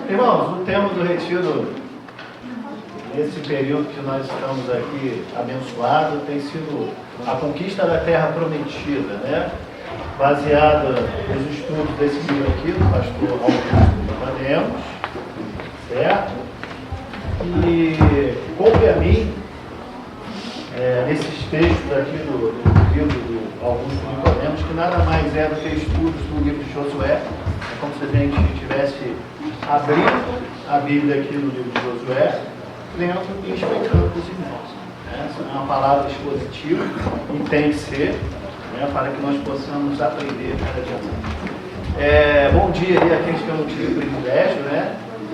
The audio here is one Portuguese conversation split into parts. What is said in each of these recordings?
Irmãos, o tema do retiro, nesse período que nós estamos aqui abençoados, tem sido a conquista da terra prometida, né? Baseada nos estudos desse livro aqui, do pastor Augusto Nicodemus, certo? E coube a mim, nesses textos aqui do livro do Augusto Nicodemus, que nada mais é do que estudos do livro de Josué. É como se a gente estivesse abrindo a Bíblia aqui no livro de Josué, lendo e explicando para os irmãos. Essa é uma palavra expositiva e tem que ser, para que nós possamos aprender cada dia mais. Bom dia aí a aqueles que eu não tive o privilégio,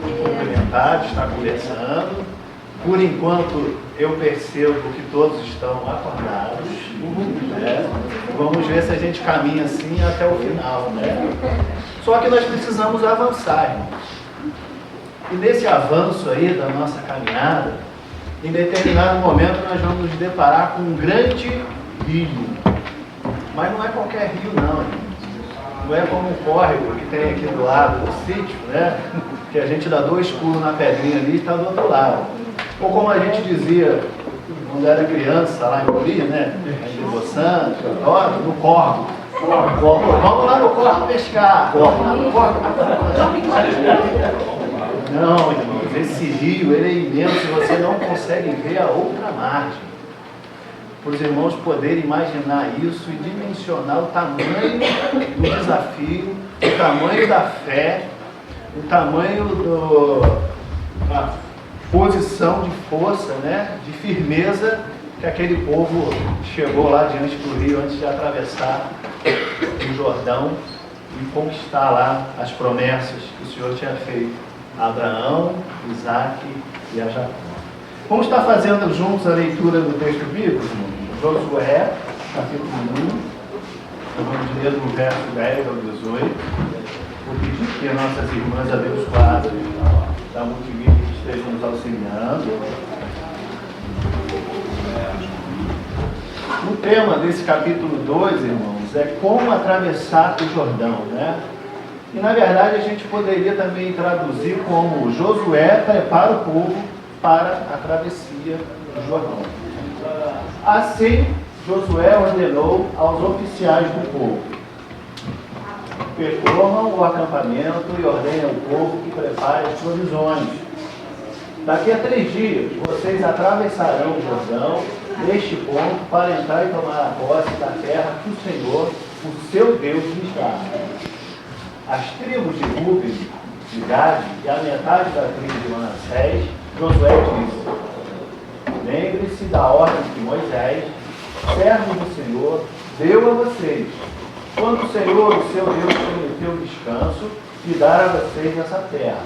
de cumprimentar, de estar conversando. Por enquanto, eu percebo que todos estão acordados. Vamos ver se a gente caminha assim até o final, Só que nós precisamos avançar, irmãos. E nesse avanço aí da nossa caminhada, em determinado momento nós vamos nos deparar com um grande rio. Mas não é qualquer rio não, irmãos. Não é como um córrego que tem aqui do lado do sítio, que a gente dá 2 pulos na pedrinha ali e está do outro lado. Ou como a gente dizia quando era criança, lá em Cori, em Devoção, no córrego. Vamos lá no córrego pescar. Vamos lá no córrego. Não, irmãos, esse rio ele é imenso e você não consegue ver a outra margem. Para os irmãos poderem imaginar isso e dimensionar o tamanho do desafio, o tamanho da fé, o tamanho da posição de força, de firmeza que aquele povo chegou lá diante do rio antes de atravessar o Jordão e conquistar lá as promessas que o Senhor tinha feito a Abraão, Isaac e a Jacó. Vamos estar fazendo juntos a leitura do texto bíblico, Josué, capítulo 1, vamos ler do verso 10 ao 18. Vou pedir que as nossas irmãs abençoadas da multimídia estejam nos auxiliando. O tema desse capítulo 2, irmãos, é como atravessar o Jordão, E na verdade a gente poderia também traduzir como Josué prepara o povo para a travessia do Jordão. Assim, Josué ordenou aos oficiais do povo: percorram o acampamento e ordenem ao povo que prepare as provisões. Daqui a 3 dias, vocês atravessarão o Jordão neste ponto para entrar e tomar a posse da terra que o Senhor, o seu Deus, lhes dá. As tribos de Rúben, de Gade e a metade da tribo de Manassés, Josué disse: lembre-se da ordem que Moisés, servo do Senhor, deu a vocês, quando o Senhor, o seu Deus, prometeu descanso e dar a vocês essa terra.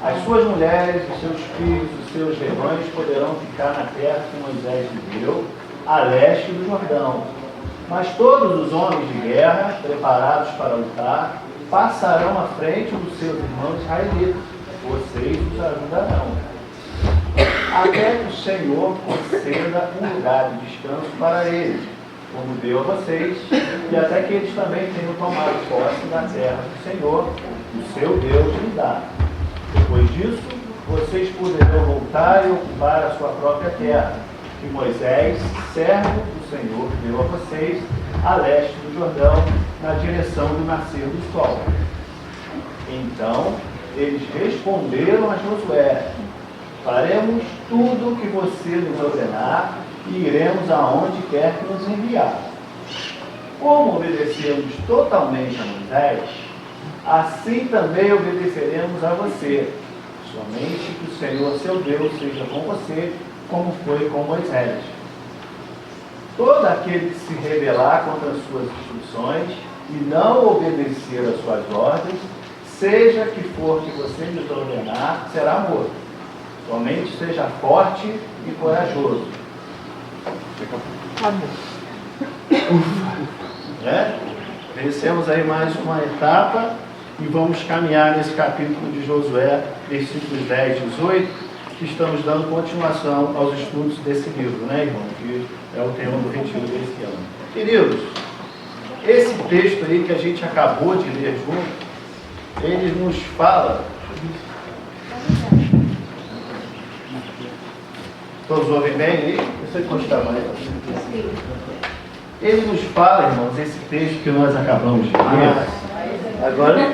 As suas mulheres, os seus filhos, os seus rebanhos poderão ficar na terra que Moisés lhe deu, a leste do Jordão. Mas todos os homens de guerra, preparados para lutar, passarão à frente dos seus irmãos israelitas. Vocês os ajudarão, até que o Senhor conceda um lugar de descanso para eles, como deu a vocês, e até que eles também tenham tomado posse da terra que o Senhor, o seu Deus, lhe dá. Depois disso, vocês poderão voltar e ocupar a sua própria terra, que Moisés, servo do Senhor, deu a vocês, a leste do Jordão, na direção do nascer do sol. Então, eles responderam a Josué: faremos tudo o que você nos ordenar e iremos aonde quer que nos enviar. Como obedecemos totalmente a Moisés, assim também obedeceremos a você. Somente que o Senhor, seu Deus, seja com você, como foi com Moisés. Todo aquele que se rebelar contra as suas instruções e não obedecer às suas ordens, seja que for que você lhes ordenar, será morto. Somente seja forte e corajoso. Vencemos aí mais uma etapa e vamos caminhar nesse capítulo de Josué, versículos 10 e 18, que estamos dando continuação aos estudos desse livro, irmão? Que é o tema do retiro desse ano. Queridos, esse texto aí que a gente acabou de ler junto, ele nos fala... Todos ouvem bem aí? Deixa eu encostar mais. Ele nos fala, irmãos, esse texto que nós acabamos de ler, agora,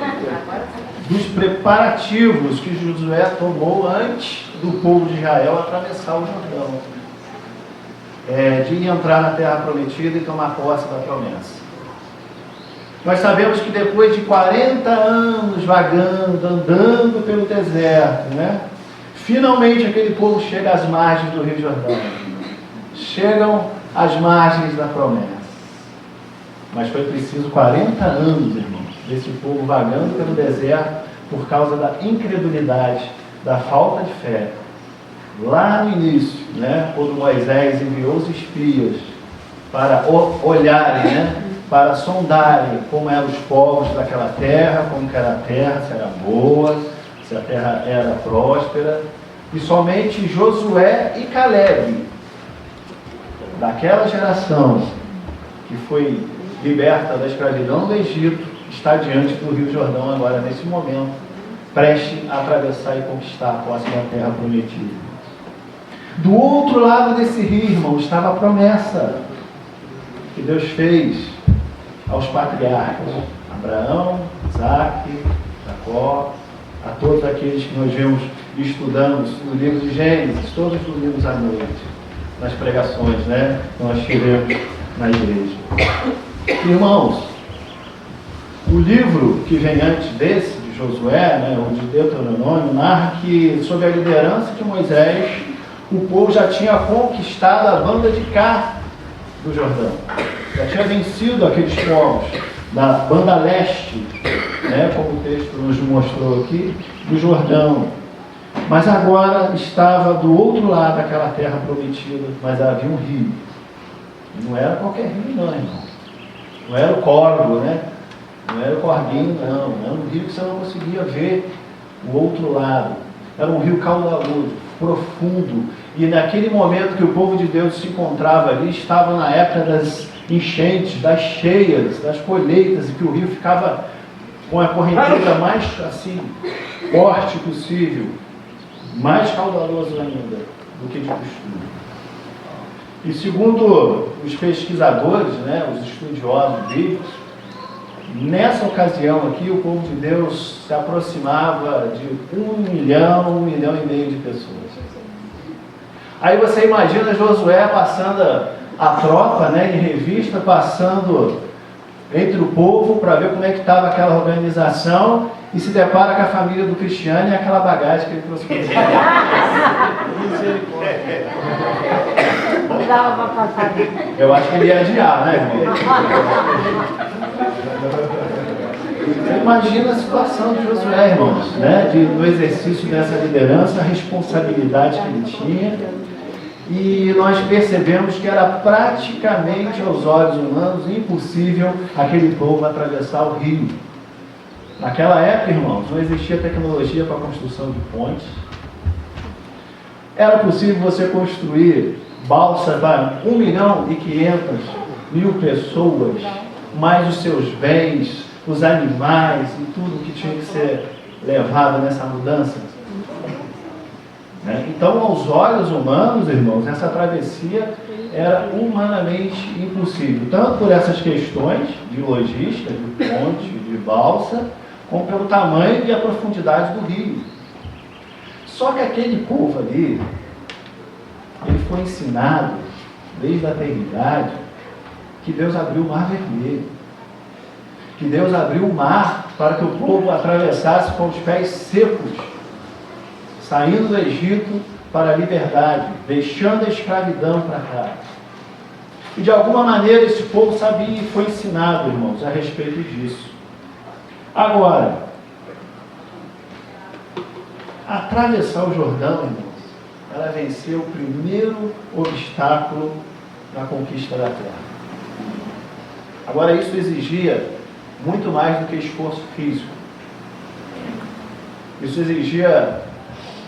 dos preparativos que Josué tomou antes do povo de Israel atravessar o Jordão, de entrar na terra prometida e tomar posse da promessa. Nós sabemos que depois de 40 anos vagando, andando pelo deserto, né? Finalmente aquele povo chega às margens do Rio Jordão. Chegam às margens da promessa. Mas foi preciso 40 anos, irmãos, desse povo vagando pelo deserto por causa da incredulidade, da falta de fé. Lá no início, né, quando Moisés enviou os espias para olharem, né, para sondarem como eram os povos daquela terra, como que era a terra, se era boa, se a terra era próspera, e somente Josué e Caleb, daquela geração que foi liberta da escravidão do Egito, está diante do Rio Jordão agora, nesse momento, prestes a atravessar e conquistar a posse da terra prometida. Do outro lado desse rio, irmão, estava a promessa que Deus fez aos patriarcas, Abraão, Isaque, Jacó, a todos aqueles que nós vemos estudando no livro de Gênesis, todos os domingos à noite, nas pregações, né, que nós tivemos na igreja. Irmãos, o livro que vem antes desse, de Josué, né, ou de Deuteronômio, narra que, sob a liderança de Moisés, o povo já tinha conquistado a banda de cá do Jordão. Já tinha vencido aqueles povos da banda leste, né, como o texto nos mostrou aqui, do Jordão. Mas agora estava do outro lado daquela terra prometida, mas havia um rio. Não era qualquer rio não, irmão. Não era o Córrego, né? Não era o Corguinho, não. Era um rio que você não conseguia ver o outro lado. Era um rio caudaloso, profundo. E naquele momento que o povo de Deus se encontrava ali, estava na época das enchentes, das cheias, das colheitas, e que o rio ficava com a correnteza mais assim, forte possível, mais caudaloso ainda do que de costume. E segundo os pesquisadores, né, os estudiosos bíblicos, nessa ocasião aqui o povo de Deus se aproximava de 1 milhão, 1,5 milhão de pessoas. Aí você imagina Josué passando a tropa, né, em revista, passando entre o povo para ver como é que estava aquela organização e se depara com a família do Cristiano e aquela bagagem que ele trouxe para ele. Não dava para passar. Eu acho que ele ia adiar, né, irmão? Você imagina a situação de Josué, irmãos, né? No exercício dessa liderança, a responsabilidade que ele tinha. E nós percebemos que era praticamente aos olhos humanos impossível aquele povo atravessar o rio. Naquela época, irmãos, não existia tecnologia para a construção de pontes. Era possível você construir balsa para 1.500.000 pessoas, mais os seus bens, os animais e tudo que tinha que ser levado nessa mudança. Então, aos olhos humanos, irmãos, essa travessia era humanamente impossível, tanto por essas questões de logística, de ponte, de balsa, como pelo tamanho e a profundidade do rio. Só que aquele povo ali, ele foi ensinado, desde a eternidade, que Deus abriu o mar vermelho, que Deus abriu o mar para que o povo atravessasse com os pés secos, saindo do Egito para a liberdade, deixando a escravidão para cá. E de alguma maneira esse povo sabia e foi ensinado, irmãos, a respeito disso. Agora, atravessar o Jordão, irmãos, ela venceu o primeiro obstáculo na conquista da terra. Agora, isso exigia muito mais do que esforço físico. Isso exigia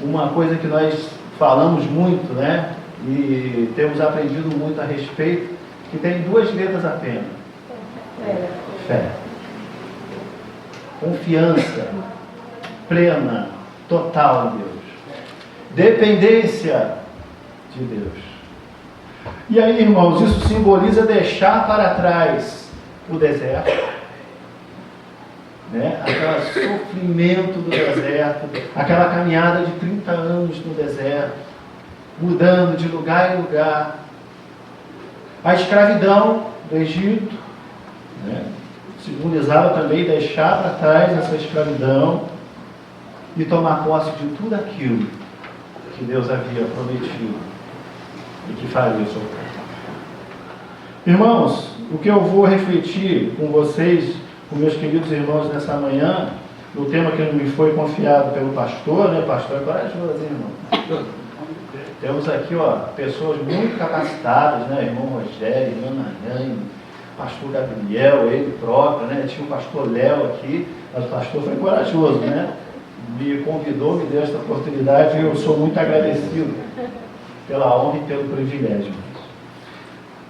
uma coisa que nós falamos muito, né? E temos aprendido muito a respeito, que tem 2 letras apenas. Fé. Confiança plena, total em Deus. Dependência de Deus. E aí, irmãos, isso simboliza deixar para trás o deserto, né? Aquele sofrimento do deserto, aquela caminhada de 30 anos no deserto, mudando de lugar em lugar, a escravidão do Egito, né? Simbolizava também deixar para trás essa escravidão e tomar posse de tudo aquilo que Deus havia prometido e que faria sobre ele. Irmãos, o que eu vou refletir com vocês, com meus queridos irmãos nessa manhã, no tema que me foi confiado pelo pastor, né? O pastor é corajoso, hein, irmão? Temos aqui, pessoas muito capacitadas, né? Irmão Rogério, irmã Nayane, pastor Gabriel, ele próprio, né? Tinha o pastor Léo aqui, mas o pastor foi corajoso, né? Me convidou, me deu esta oportunidade e eu sou muito agradecido pela honra e pelo privilégio.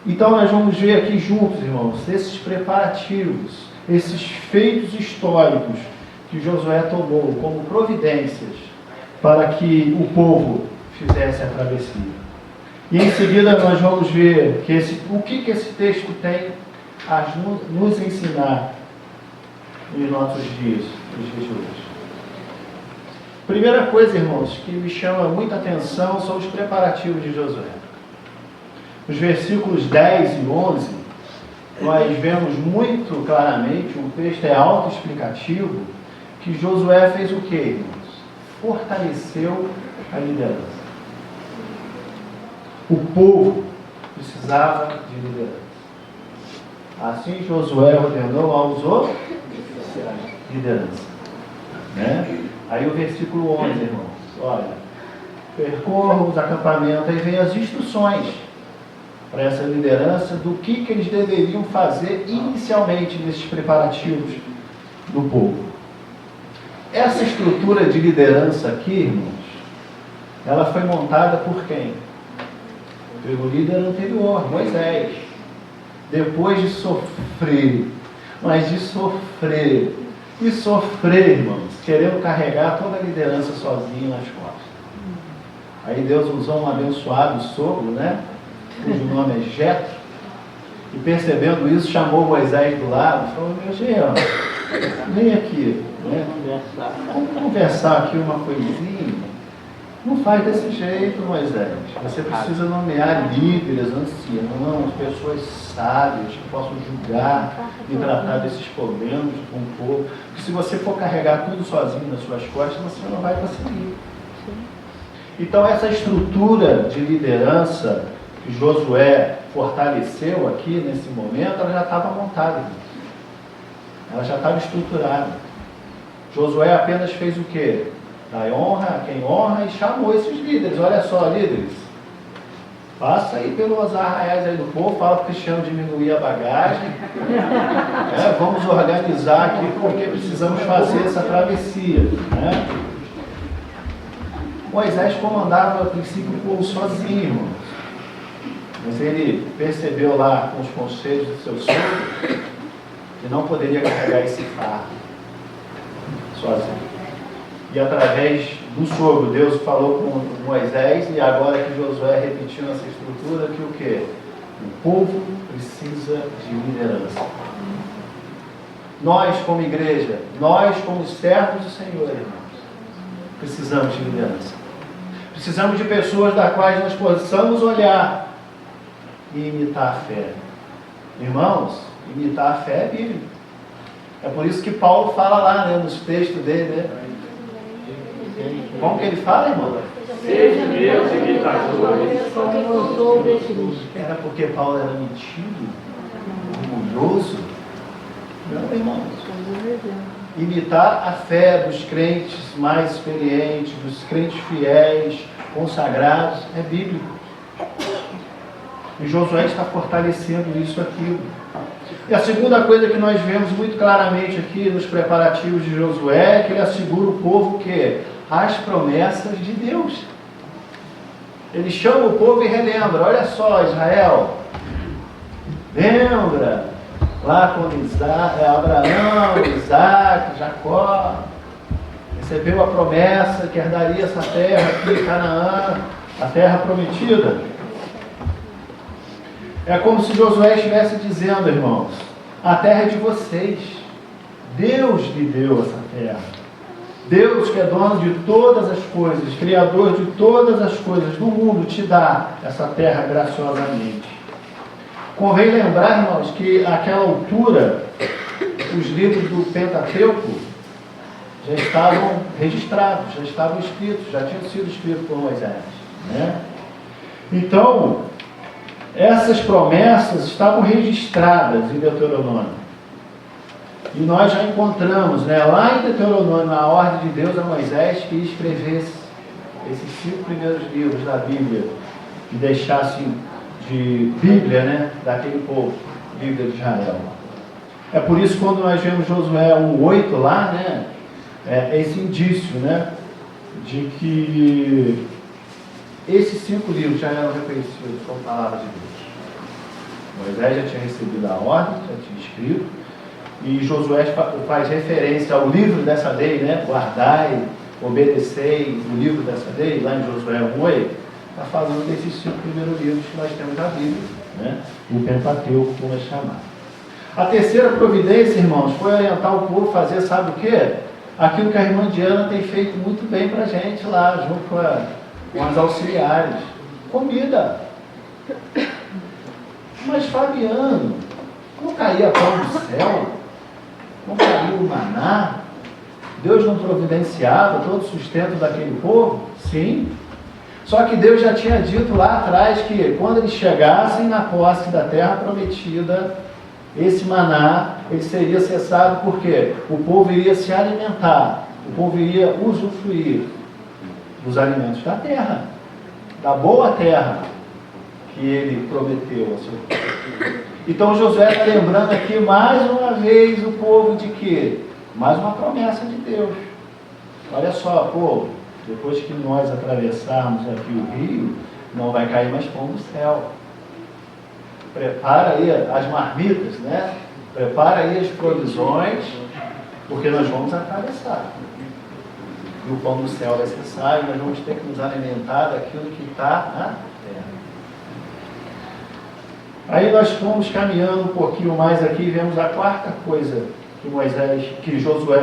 Então nós vamos ver aqui juntos, irmãos, esses preparativos, esses feitos históricos que Josué tomou como providências para que o povo fizesse a travessia. E em seguida nós vamos ver o que esse texto tem a nos ensinar nos nossos dias de hoje. Primeira coisa, irmãos, que me chama muita atenção são os preparativos de Josué. Nos versículos 10 e 11, nós vemos muito claramente, o texto é autoexplicativo, que Josué fez o quê, irmãos? Fortaleceu a liderança. O povo precisava de liderança. Assim Josué ordenou aos oficiais liderança. Né? Aí o versículo 11, irmãos, olha, percorram os acampamentos, aí vem as instruções para essa liderança do que eles deveriam fazer inicialmente nesses preparativos do povo. Essa estrutura de liderança aqui, irmãos, ela foi montada por quem? Pelo líder anterior, Moisés. Depois de sofrer, mas de sofrer e sofrer, irmãos, querendo carregar toda a liderança sozinho nas costas. Aí Deus usou um abençoado sogro, né? Cujo nome é Jetro, e percebendo isso, chamou Moisés do lado e falou: meu genro, vem aqui, né? Vamos conversar aqui uma coisinha. Não faz desse jeito, Moisés. Você precisa nomear líderes, anciãos, pessoas sábias que possam julgar e tratar desses problemas com o povo. Porque se você for carregar tudo sozinho nas suas costas, você não vai conseguir. Então essa estrutura de liderança que Josué fortaleceu aqui nesse momento, ela já estava montada. Ela já estava estruturada. Josué apenas fez o quê? Dá honra a quem honra e chamou esses líderes. Olha só, líderes, passa aí pelos arraiais aí do povo, fala para o Cristiano diminuir a bagagem. Vamos organizar aqui porque precisamos fazer essa travessia. Né? Moisés comandava a princípio o povo sozinho, irmãos. Mas ele percebeu lá com os conselhos do seu sogro que não poderia carregar esse fardo sozinho. E através do sogro, Deus falou com Moisés, e agora que Josué repetiu essa estrutura, que o quê? O povo precisa de liderança. Nós, como igreja, nós, como servos do Senhor, irmãos, precisamos de liderança. Precisamos de pessoas das quais nós possamos olhar e imitar a fé. Irmãos, imitar a fé é bíblico. É por isso que Paulo fala lá, né, nos textos dele, né? Como que ele fala, irmão? Seja meus imitadores. Era porque Paulo era metido, orgulhoso? Não, irmãos. Imitar a fé dos crentes mais experientes, dos crentes fiéis, consagrados, é bíblico. E Josué está fortalecendo isso aqui. E a segunda coisa que nós vemos muito claramente aqui nos preparativos de Josué é que ele assegura o povo que as promessas de Deus. Ele chama o povo e relembra: olha só, Israel, lembra lá quando Abraão, Isaac, Jacó recebeu a promessa que herdaria essa terra aqui, Canaã, a terra prometida. É como se Josué estivesse dizendo, irmãos, a terra é de vocês. Deus lhe deu essa terra. Deus, que é dono de todas as coisas, criador de todas as coisas do mundo, te dá essa terra graciosamente. Convém lembrar, irmãos, que àquela altura, os livros do Pentateuco já estavam registrados, já estavam escritos, já tinham sido escritos por Moisés, né? Então, essas promessas estavam registradas em Deuteronômio. E nós já encontramos, né, lá em Deuteronômio, na ordem de Deus a Moisés, que escrevesse esses 5 primeiros livros da Bíblia e deixasse de Bíblia, né, daquele povo, Bíblia de Israel. É por isso que quando nós vemos Josué 1:8 lá, né, é esse indício, né, de que esses 5 livros já eram reconhecidos como palavra de Deus. Moisés já tinha recebido a ordem, já tinha escrito, e Josué faz referência ao livro dessa lei, né, guardai, obedecei, o livro dessa lei, lá em Josué 1:8, está falando desses 5 primeiros livros que nós temos da Bíblia, né, o Pentateuco, como é chamado. A terceira providência, irmãos, foi orientar o povo a fazer, sabe o quê? Aquilo que a irmã Diana tem feito muito bem para a gente lá, junto com as auxiliares. Comida. Mas, Fabiano, não caía pão do céu? Não caía o maná? Deus não providenciava todo o sustento daquele povo? Sim. Só que Deus já tinha dito lá atrás que quando eles chegassem na posse da terra prometida, esse maná ele seria cessado, porque o povo iria se alimentar, o povo iria usufruir dos alimentos da terra, da boa terra que ele prometeu ao seu povo. Então Josué está lembrando aqui mais uma vez o povo de quê? Mais uma promessa de Deus. Olha só, povo, depois que nós atravessarmos aqui o rio, não vai cair mais pão do céu. Prepara aí as marmitas, né? Prepara aí as provisões, porque nós vamos atravessar. E o pão do céu vai cessar e nós vamos ter que nos alimentar daquilo que está na terra. Aí nós fomos caminhando um pouquinho mais aqui e vemos a quarta coisa que Josué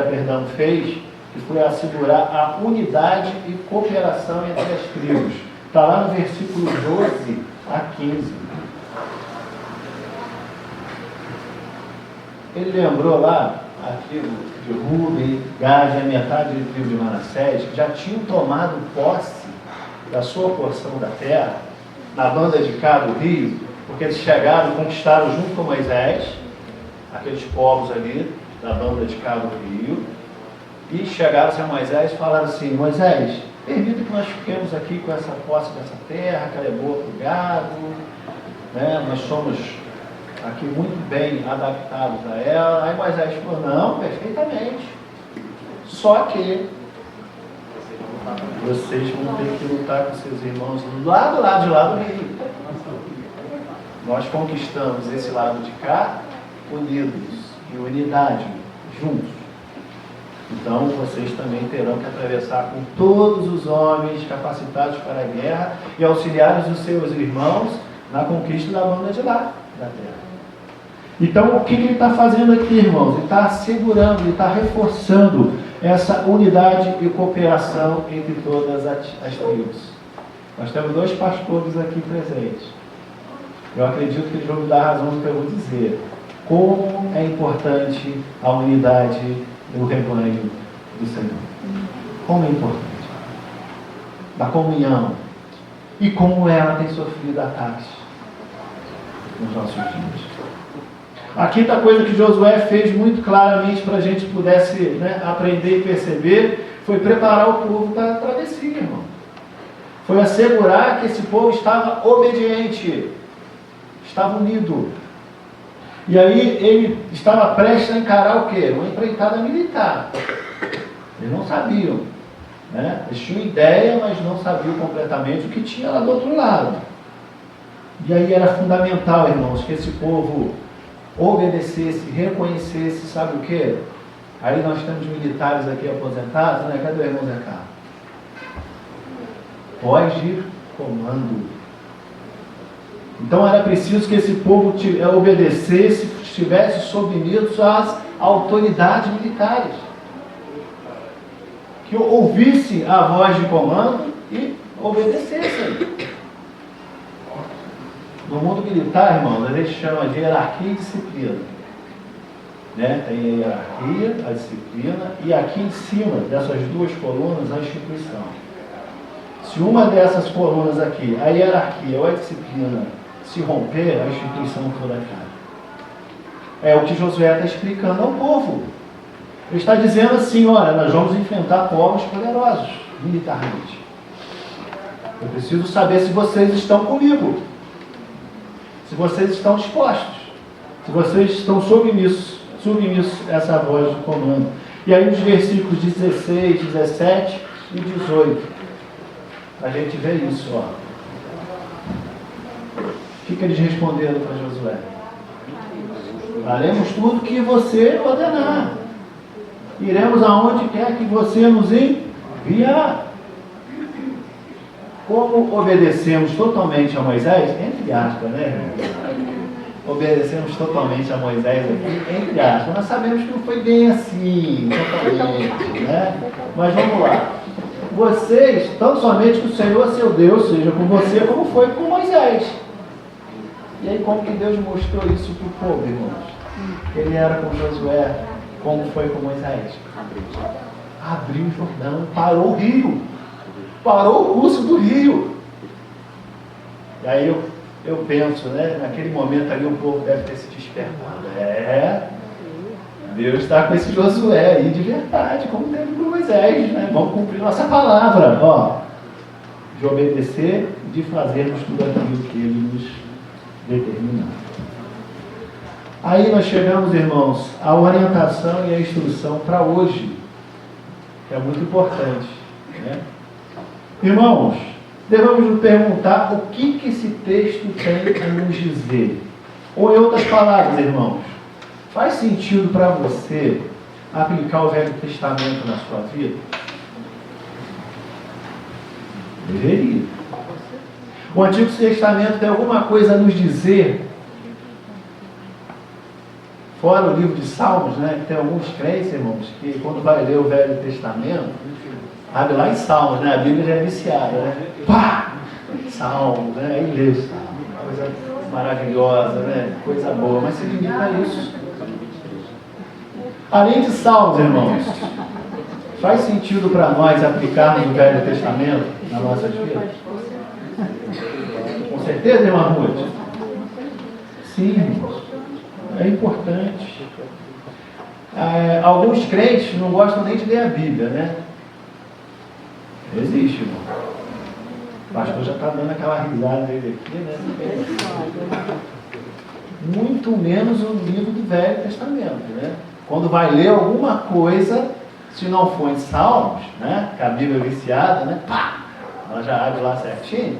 fez, que foi assegurar a unidade e cooperação entre as tribos. Está lá no versículo 12 a 15. Ele lembrou lá a tribo de Rúben, Gad e a metade da tribo de Manassés, que já tinham tomado posse da sua porção da terra, na banda de cá do rio, porque eles chegaram e conquistaram junto com Moisés, aqueles povos ali, da banda de cá do rio, e chegaram-se a Moisés e falaram assim: Moisés, permita que nós fiquemos aqui com essa posse dessa terra, que ela é boa para o gado, né? Nós somos aqui muito bem adaptados a ela. Aí Moisés falou: não, perfeitamente, só que vocês vão ter que lutar com seus irmãos lá do lado de lá do rio. Nós conquistamos esse lado de cá unidos, em unidade, juntos. Então vocês também terão que atravessar com todos os homens capacitados para a guerra e auxiliar os seus irmãos na conquista da banda de lá, da terra. Então o que ele está fazendo aqui, irmãos? Ele está assegurando, ele está reforçando essa unidade e cooperação entre todas as tribos. Nós temos 2 pastores aqui presentes. Eu acredito que eles vão me dar razão do que eu vou dizer. Como é importante a unidade do rebanho do Senhor. Como é importante. Da comunhão. E como ela tem sofrido ataques nos nossos dias. A quinta coisa que Josué fez muito claramente para a gente pudesse, né, aprender e perceber, foi preparar o povo para a travessia, irmão. Foi assegurar que esse povo estava obediente, estava unido. E aí ele estava prestes a encarar o quê? Uma empreitada militar. Eles não sabiam, né? Eles tinham ideia, mas não sabiam completamente o que tinha lá do outro lado. E aí era fundamental, irmãos, que esse povo obedecesse, reconhecesse, sabe o quê? Aí nós temos militares aqui aposentados, né? Cadê o irmão Zé Carlos? Voz de comando. Então era preciso que esse povo obedecesse, estivesse submisso às autoridades militares. Que ouvisse a voz de comando e obedecesse. No mundo militar, irmãos, a gente chama de hierarquia e disciplina. Né? Tem a hierarquia, a disciplina, e aqui em cima dessas duas colunas, a instituição. Se uma dessas colunas aqui, a hierarquia ou a disciplina, se romper, a instituição toda cai. É o que Josué está explicando ao povo. Ele está dizendo assim, olha, nós vamos enfrentar povos poderosos, militarmente. Eu preciso saber se vocês estão comigo. Se vocês estão dispostos. Se vocês estão submissos a essa voz do comando. E aí nos versículos 16, 17 e 18, a gente vê isso, ó. O que eles responderam para Josué? Faremos tudo que você ordenar. Iremos aonde quer que você nos enviar. Como obedecemos totalmente a Moisés, entre aspas, né? Obedecemos totalmente a Moisés aqui, entre aspas. Nós sabemos que não foi bem assim, totalmente, né? Mas vamos lá. Vocês, tão somente que o Senhor, seu Deus, seja com você, como foi com Moisés. E aí, como que Deus mostrou isso para o povo, irmãos? Ele era com Josué, como foi com Moisés? Abriu o Jordão, parou o rio. Parou o curso do rio. E aí eu penso, né? Naquele momento ali o povo deve ter se despertado. Deus está com esse Josué aí de verdade, como teve com Moisés, né? Vamos cumprir nossa palavra, ó. De obedecer, de fazermos tudo aquilo que Ele nos determinou. Aí nós chegamos, irmãos, à orientação e à instrução para hoje, que é muito importante, né? Irmãos, devemos nos perguntar o que esse texto tem a nos dizer. Ou em outras palavras, irmãos, faz sentido para você aplicar o Velho Testamento na sua vida? Deveria. O Antigo Testamento tem alguma coisa a nos dizer? Fora o livro de Salmos, né? Que tem alguns crentes, irmãos, que quando vai ler o Velho Testamento, abre lá em Salmos, né? A Bíblia já é viciada, né? Pá! Salmos, né? Aí lê o Salmo. Coisa maravilhosa, né? Coisa boa, mas se limita a isso. Além de Salmos, irmãos, faz sentido para nós aplicarmos o Velho Testamento na nossa vida? Com certeza, irmã Ruth? Sim, irmãos. É importante. Alguns crentes não gostam nem de ler a Bíblia, né? Existe, irmão. O pastor já está dando aquela risada dele aqui, né? Muito menos o livro do Velho Testamento, né? Quando vai ler alguma coisa, se não for em Salmos, né? Que a Bíblia é viciada, né? Pá! Ela já abre lá certinho,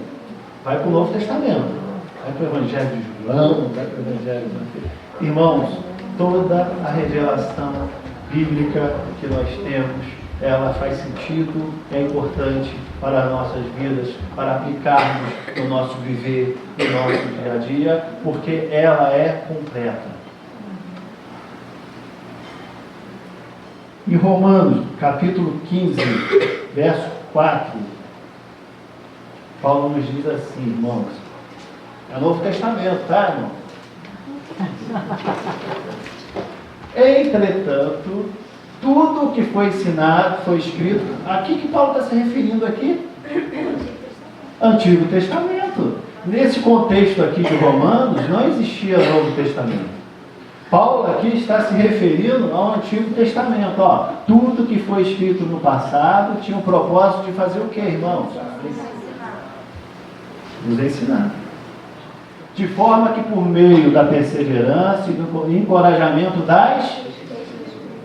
vai para o Novo Testamento. Vai para o Evangelho de João, vai para o Evangelho de Mateus. Irmãos, toda a revelação bíblica que nós temos, ela faz sentido, é importante para as nossas vidas, para aplicarmos no nosso viver, no nosso dia a dia, porque ela é completa. Em Romanos, capítulo 15, verso 4, Paulo nos diz assim, irmãos, é o Novo Testamento, tá, irmão? Entretanto, tudo o que foi ensinado, foi escrito, aqui que Paulo está se referindo aqui? Antigo Testamento. Nesse contexto aqui de Romanos, não existia Novo Testamento. Paulo aqui está se referindo ao Antigo Testamento. Ó, tudo que foi escrito no passado tinha o propósito de fazer o quê, irmãos? Nos ensinar. De forma que por meio da perseverança e do encorajamento das...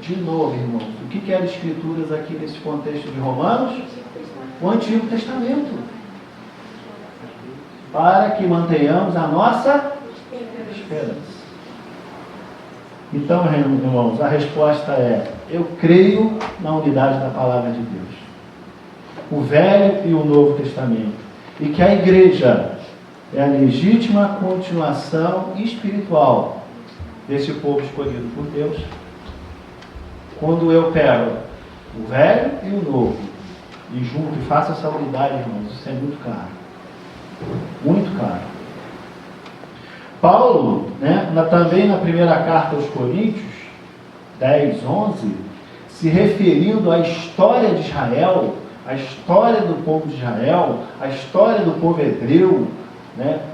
De novo, irmãos, o que eram escrituras aqui nesse contexto de Romanos? O Antigo Testamento. Para que mantenhamos a nossa esperança. Então, irmãos, a resposta é: eu creio na unidade da palavra de Deus, o Velho e o Novo Testamento, e que a igreja é a legítima continuação espiritual desse povo escolhido por Deus. Quando eu pego o Velho e o Novo e junto e faço essa unidade, irmãos, isso é muito claro. Muito claro. Paulo, também na primeira carta aos Coríntios, 10, 11, se referindo à história de Israel, a história do povo de Israel, a história do povo hebreu,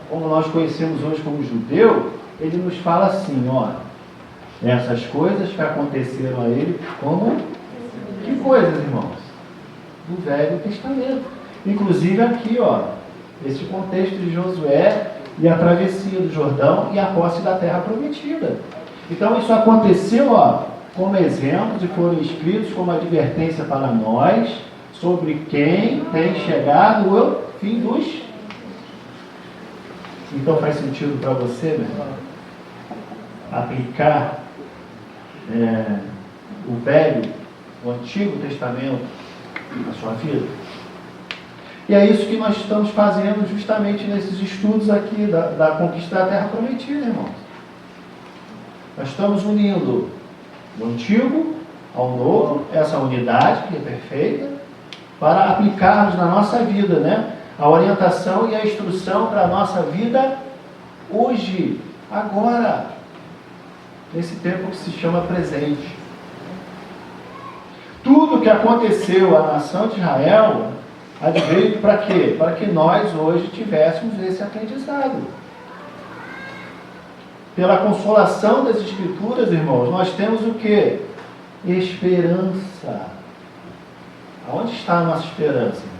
como nós conhecemos hoje como judeu, ele nos fala assim, essas coisas que aconteceram a ele, como que coisas, irmãos? Do Velho Testamento. Inclusive aqui, esse contexto de Josué e a travessia do Jordão e a posse da terra prometida. Então isso aconteceu, como exemplos, e foram escritos como advertência para nós sobre quem tem chegado o fim dos. Então faz sentido para você, meu irmão, aplicar o Velho, o Antigo Testamento na sua vida? E é isso que nós estamos fazendo justamente nesses estudos aqui da conquista da terra prometida, irmãos. Nós estamos unindo do Antigo ao Novo, essa unidade que é perfeita, para aplicarmos na nossa vida, a orientação e a instrução para a nossa vida hoje, agora, nesse tempo que se chama presente. Tudo que aconteceu à nação de Israel adveio para quê? Para que nós hoje tivéssemos esse aprendizado. Pela consolação das Escrituras, irmãos, nós temos o quê? Esperança. Aonde está a nossa esperança, irmãos?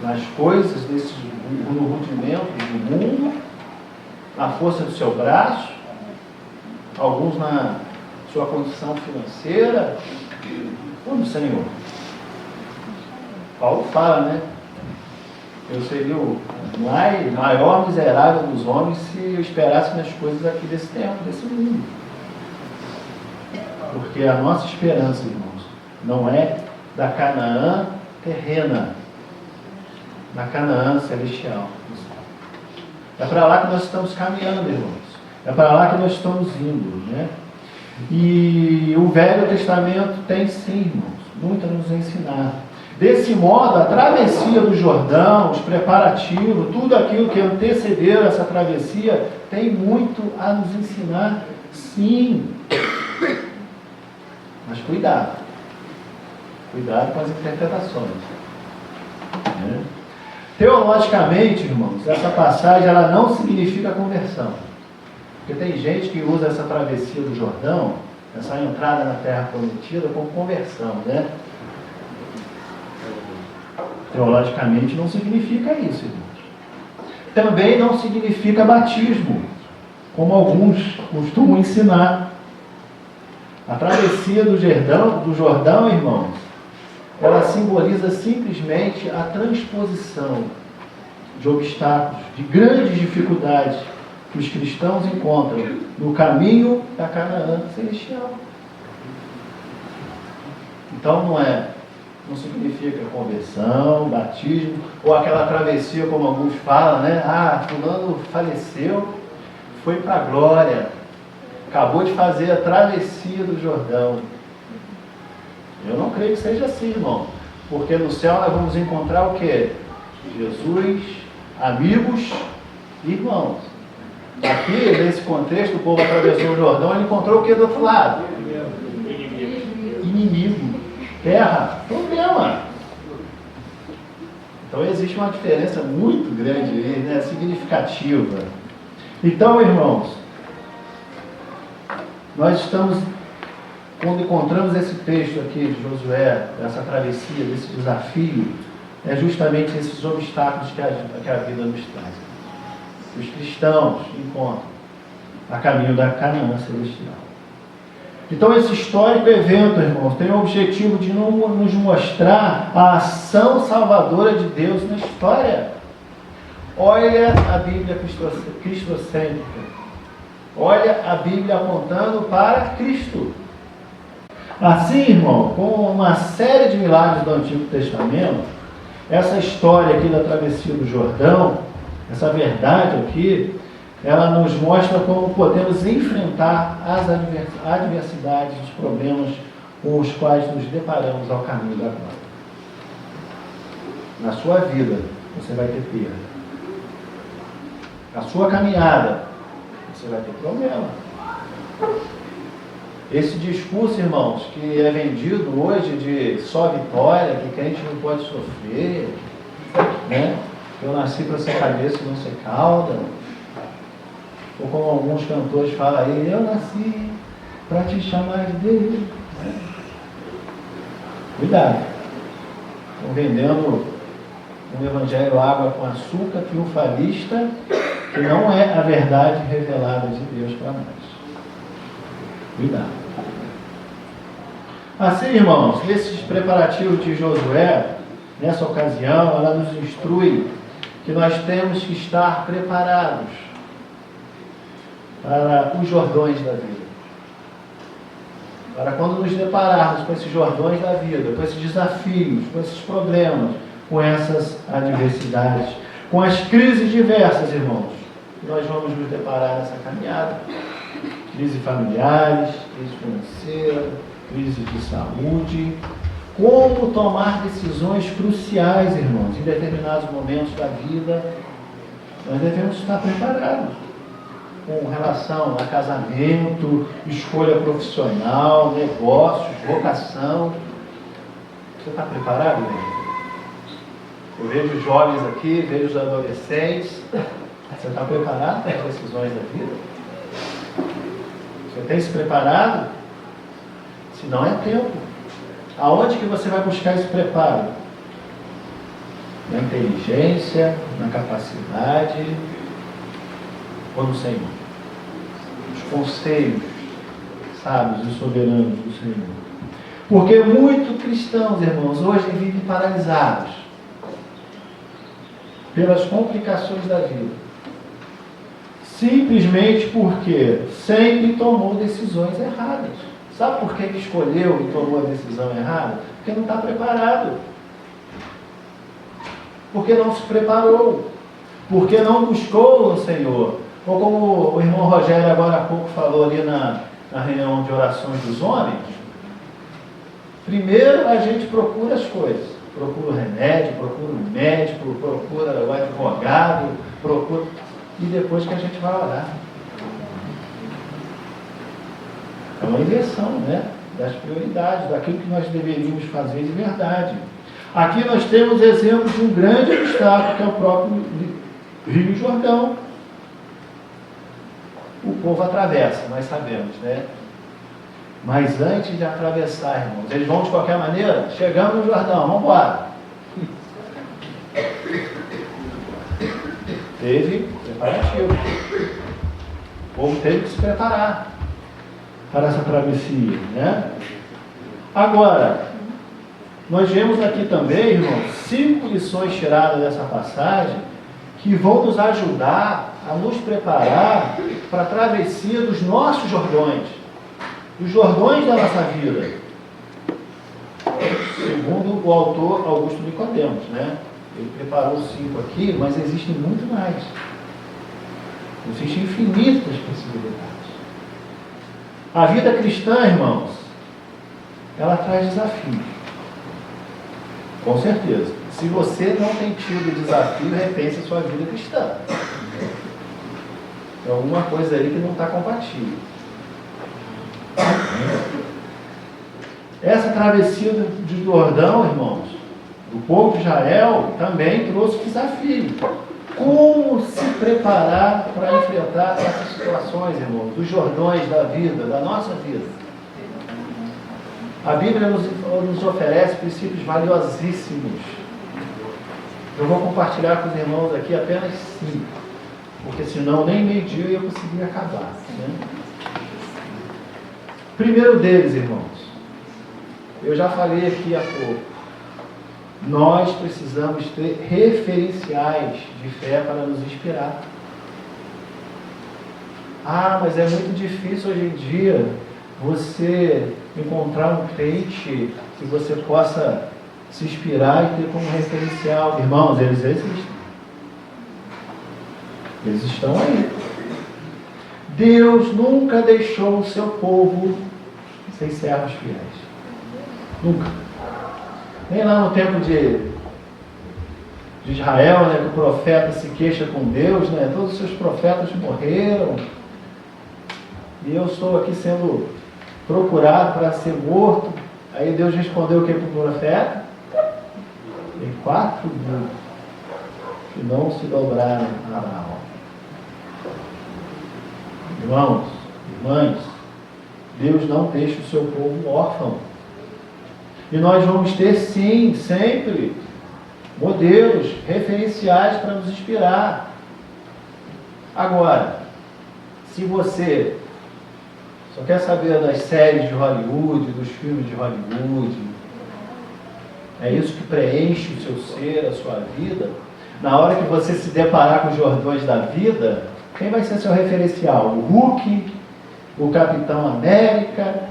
Nas coisas no rudimento do mundo, na força do seu braço, alguns na sua condição financeira, ou no Senhor? Paulo fala, eu seria o maior miserável dos homens se eu esperasse nas coisas aqui desse tempo, desse mundo. Porque a nossa esperança, irmãos, não é da Canaã terrena, da Canaã celestial. É para lá que nós estamos caminhando, irmãos. É para lá que nós estamos indo, E o Velho Testamento tem sim, irmãos, muito a nos ensinar. Desse modo, a travessia do Jordão, os preparativos, tudo aquilo que antecedeu essa travessia, tem muito a nos ensinar, sim. Mas cuidado. Cuidado com as interpretações. Teologicamente, irmãos, essa passagem ela não significa conversão. Porque tem gente que usa essa travessia do Jordão, essa entrada na Terra Prometida, como conversão, Teologicamente não significa isso, irmãos. Também não significa batismo, como alguns costumam ensinar. A travessia do Jordão, irmãos, ela simboliza simplesmente a transposição de obstáculos, de grandes dificuldades que os cristãos encontram no caminho da Canaã celestial. Então não significa conversão, batismo, ou aquela travessia como alguns falam, fulano faleceu, foi para a glória, acabou de fazer a travessia do Jordão. Eu não creio que seja assim, irmão, porque no céu nós vamos encontrar o quê? Jesus, amigos e irmãos. Aqui, nesse contexto, o povo atravessou o Jordão, ele encontrou o que do outro lado? Inimigo. Terra, problema. Então existe uma diferença muito grande aí, significativa. Então, irmãos, nós estamos, quando encontramos esse texto aqui de Josué, dessa travessia, desse desafio, é justamente esses obstáculos que a vida nos traz. Os cristãos encontram a caminho da Canaã celestial. Então esse histórico evento, irmãos, tem o objetivo de nos mostrar a ação salvadora de Deus na história. Olha a Bíblia cristocêntrica. Olha a Bíblia apontando para Cristo. Assim, irmão, com uma série de milagres do Antigo Testamento, essa história aqui da travessia do Jordão, essa verdade aqui, ela nos mostra como podemos enfrentar as adversidades, os problemas com os quais nos deparamos ao caminho da glória. Na sua vida, você vai ter perda. Na sua caminhada, você vai ter problema. Esse discurso, irmãos, que é vendido hoje de só vitória, que crente não pode sofrer, né? Eu nasci para ser cabeça e não ser cauda. Ou como alguns cantores falam aí, eu nasci para te chamar de Deus. Cuidado. Estão vendendo um evangelho água com açúcar triunfalista, que não é a verdade revelada de Deus para nós. Cuidado. Assim, irmãos, nesses preparativos de Josué, nessa ocasião, ela nos instrui que nós temos que estar preparados para os Jordões da vida. Para quando nos depararmos com esses Jordões da vida, com esses desafios, com esses problemas, com essas adversidades, com as crises diversas, irmãos, nós vamos nos deparar nessa caminhada. Crise familiares, crise financeira, crise de saúde. Como tomar decisões cruciais, irmãos, em determinados momentos da vida. Nós devemos estar preparados com relação a casamento, escolha profissional, negócios, vocação. Você está preparado, irmão? Eu vejo os jovens aqui, vejo os adolescentes. Você está preparado para as decisões da vida? Você tem se preparado? Se não, é tempo. Aonde que você vai buscar esse preparo? Na inteligência, na capacidade ou no Senhor? Os conselhos sábios e soberanos do Senhor. Porque muitos cristãos, irmãos, hoje vivem paralisados pelas complicações da vida. Simplesmente porque sempre tomou decisões erradas. Sabe por que ele escolheu e tomou a decisão errada? Porque não está preparado. Porque não se preparou. Porque não buscou o Senhor. Ou como o irmão Rogério agora há pouco falou ali na reunião de orações dos homens. Primeiro a gente procura as coisas. Procura o remédio, procura o médico, procura o advogado, procura... E depois que a gente vai orar. É uma inversão, né? Das prioridades, daquilo que nós deveríamos fazer de verdade. Aqui nós temos exemplos de um grande obstáculo, que é o próprio Rio Jordão. O povo atravessa, nós sabemos, né? Mas antes de atravessar, irmãos, eles vão de qualquer maneira? Chegamos no Jordão, vamos embora. Teve preparativo. O povo teve que se preparar para essa travessia, né? Agora, nós vemos aqui também, irmãos, 5 lições tiradas dessa passagem que vão nos ajudar a nos preparar para a travessia dos nossos Jordões, dos Jordões da nossa vida, segundo o autor Augusto Nicodemos, né? Ele preparou 5 aqui, mas existem muito mais. Existem infinitas possibilidades. A vida cristã, irmãos, ela traz desafios. Com certeza. Se você não tem tido desafio, repense a sua vida cristã. Tem alguma coisa aí que não está compatível. Essa travessia de Jordão, irmãos, do povo de Israel, também trouxe desafio. Como se preparar para enfrentar essas situações, irmãos, dos Jordões da vida, da nossa vida? A Bíblia nos oferece princípios valiosíssimos. Eu vou compartilhar com os irmãos aqui apenas 5, porque senão nem meio-dia eu ia conseguir acabar, né? Primeiro deles, irmãos, eu já falei aqui há pouco, nós precisamos ter referenciais de fé para nos inspirar. Ah, mas é muito difícil hoje em dia você encontrar um crente que você possa se inspirar e ter como referencial. Irmãos, eles existem. Eles estão aí. Deus nunca deixou o seu povo sem servos fiéis. Nunca. Nem lá no tempo de Israel, né, que o profeta se queixa com Deus, né, todos os seus profetas morreram. E eu estou aqui sendo procurado para ser morto. Aí Deus respondeu o que para o profeta? Tem 4 mil que não se dobraram a Baal. Irmãos, irmãs, Deus não deixa o seu povo órfão. E nós vamos ter, sim, sempre, modelos, referenciais para nos inspirar. Agora, se você só quer saber das séries de Hollywood, dos filmes de Hollywood, é isso que preenche o seu ser, a sua vida, na hora que você se deparar com os jordões da vida, quem vai ser seu referencial? O Hulk, o Capitão América,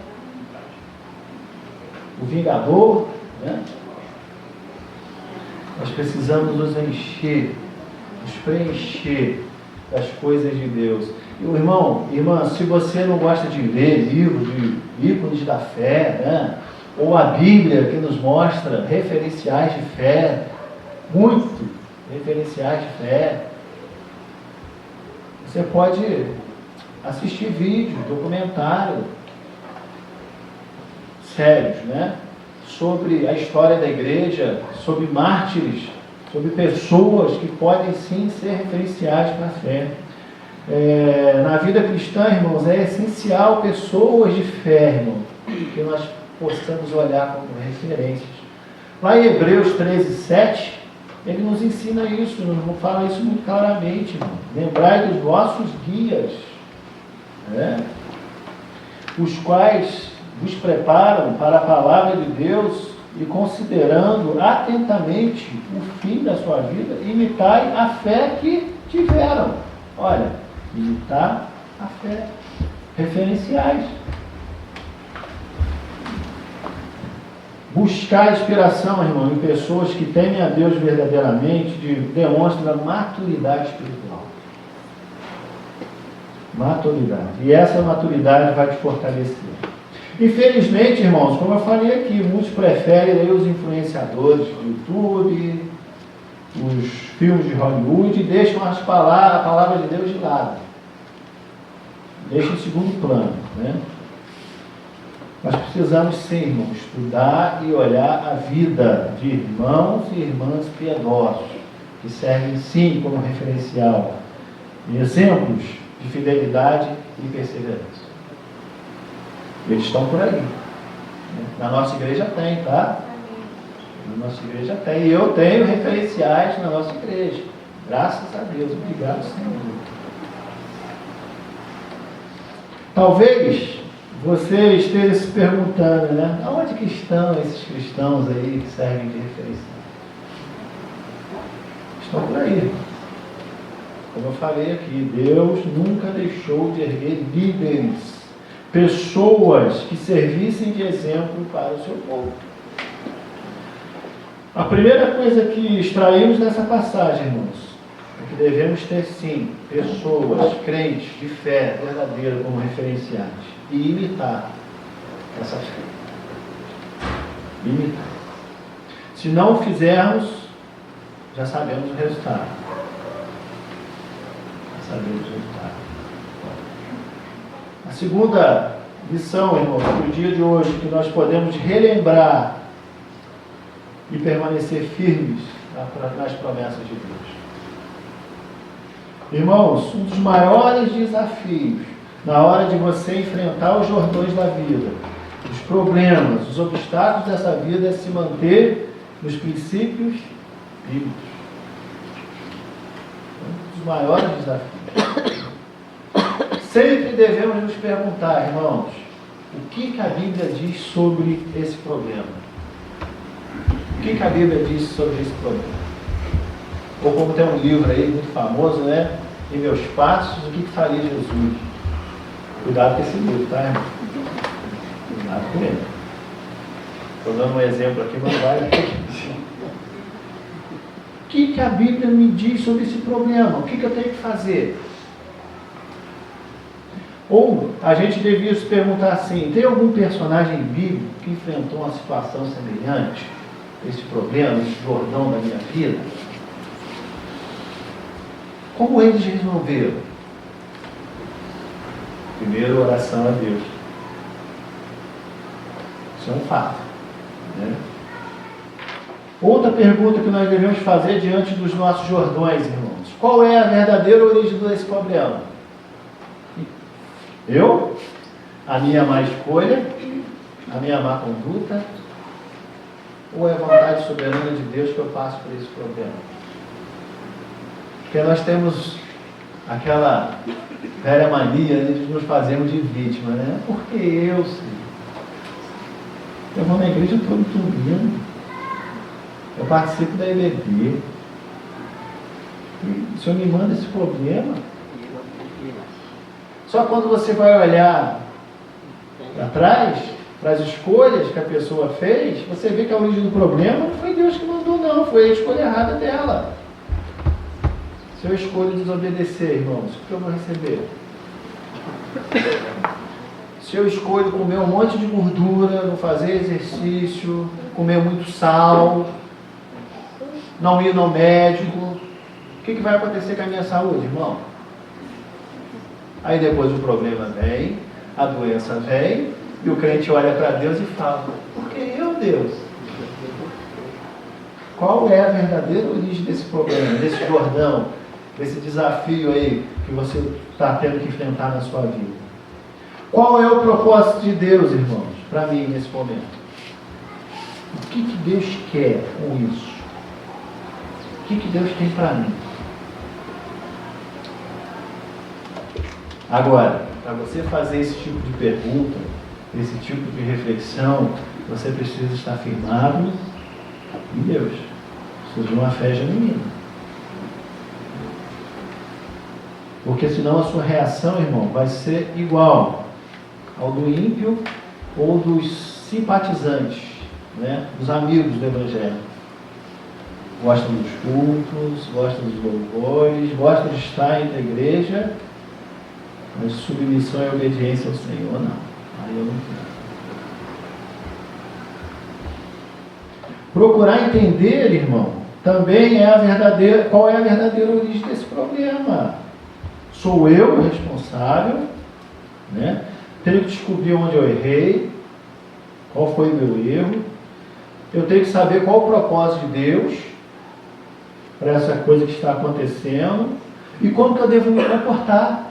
o Vingador, né? Nós precisamos nos encher, nos preencher das coisas de Deus. E, irmão, irmã, se você não gosta de ler livros de ícones da fé, né? Ou a Bíblia que nos mostra referenciais de fé, muito referenciais de fé, você pode assistir vídeo, documentário, sérios, né? Sobre a história da igreja, sobre mártires, sobre pessoas que podem sim ser referenciais para a fé. Na vida cristã, irmãos, é essencial pessoas de fé, irmão, que nós possamos olhar como referências. Lá em Hebreus 13:7, ele nos ensina isso, nos fala isso muito claramente, irmão. Lembrai dos vossos guias, né? Os quais vos preparam para a palavra de Deus e, considerando atentamente o fim da sua vida, imitai a fé que tiveram. Olha, imitar a fé. Referenciais. Buscar inspiração, irmão, em pessoas que temem a Deus verdadeiramente, demonstra maturidade espiritual. Maturidade. E essa maturidade vai te fortalecer. Infelizmente, irmãos, como eu falei aqui, muitos preferem aí os influenciadores do YouTube, os filmes de Hollywood, e deixam a palavra de Deus de lado. Deixam em segundo plano, né? Nós precisamos sim, irmãos, estudar e olhar a vida de irmãos e irmãs piedosos, que servem sim como referencial e exemplos de fidelidade e perseverança. Eles estão por aí. Na nossa igreja tem, tá? Na nossa igreja tem. E eu tenho referenciais na nossa igreja. Graças a Deus. Obrigado, Senhor. Talvez você esteja se perguntando, né? Aonde que estão esses cristãos aí que servem de referência? Estão por aí. Como eu falei aqui, Deus nunca deixou de erguer líderes, pessoas que servissem de exemplo para o seu povo. A primeira coisa que extraímos dessa passagem, irmãos, é que devemos ter sim pessoas, crentes de fé verdadeira como referenciais e imitar essa fé. Imitar. Se não o fizermos, já sabemos o resultado. Já sabemos o resultado. A segunda lição, irmãos, do dia de hoje, que nós podemos relembrar e permanecer firmes nas promessas de Deus. Irmãos, um dos maiores desafios na hora de você enfrentar os jordões da vida, os problemas, os obstáculos dessa vida, é se manter nos princípios bíblicos. Um dos maiores desafios. Sempre devemos nos perguntar, irmãos, o que a Bíblia diz sobre esse problema? O que a Bíblia diz sobre esse problema? Ou como tem um livro aí muito famoso, né? Em meus passos, o que faria Jesus? Cuidado com esse livro, tá, irmão? Cuidado com ele. Estou dando um exemplo aqui, mas vai. O que a Bíblia me diz sobre esse problema? O que eu tenho que fazer? Ou a gente devia se perguntar assim: tem algum personagem bíblico que enfrentou uma situação semelhante a esse problema, esse Jordão da minha vida? Como eles resolveram? Primeiro, oração a Deus. Isso é um fato, né? Outra pergunta que nós devemos fazer diante dos nossos Jordões, irmãos: qual é a verdadeira origem desse problema? Eu? A minha má escolha? A minha má conduta? Ou é a vontade soberana de Deus que eu passo por esse problema? Porque nós temos aquela velha mania, né, de nos fazermos de vítima, né? Porque eu, Senhor, eu vou na igreja todo domingo, eu participo da EBD, e o Senhor me manda esse problema. Só quando você vai olhar para trás, para as escolhas que a pessoa fez, você vê que a origem do problema não foi Deus que mandou, não, foi a escolha errada dela. Se eu escolho desobedecer, irmãos, o que eu vou receber? Se eu escolho comer um monte de gordura, não fazer exercício, comer muito sal, não ir no médico, o que vai acontecer com a minha saúde, irmão? Aí depois o problema vem, a doença vem, e o crente olha para Deus e fala: por que eu, Deus? Qual é a verdadeira origem desse problema, desse Jordão, desse desafio aí que você está tendo que enfrentar na sua vida? Qual é o propósito de Deus, irmãos, para mim nesse momento? O que Deus quer com isso? O que Deus tem para mim? Agora, para você fazer esse tipo de pergunta, esse tipo de reflexão, você precisa estar firmado em Deus. Precisa de uma fé genuína. Porque senão a sua reação, irmão, vai ser igual ao do ímpio ou dos simpatizantes, né? Dos amigos do Evangelho. Gostam dos cultos, gostam dos louvores, gostam de estar entre a igreja, mas submissão e obediência ao Senhor, não. Aí eu não quero. Procurar entender, irmão, também é a verdadeira, qual é a verdadeira origem desse problema. Sou eu o responsável, né? Tenho que descobrir onde eu errei, qual foi o meu erro. Eu tenho que saber qual o propósito de Deus para essa coisa que está acontecendo e como que eu devo me comportar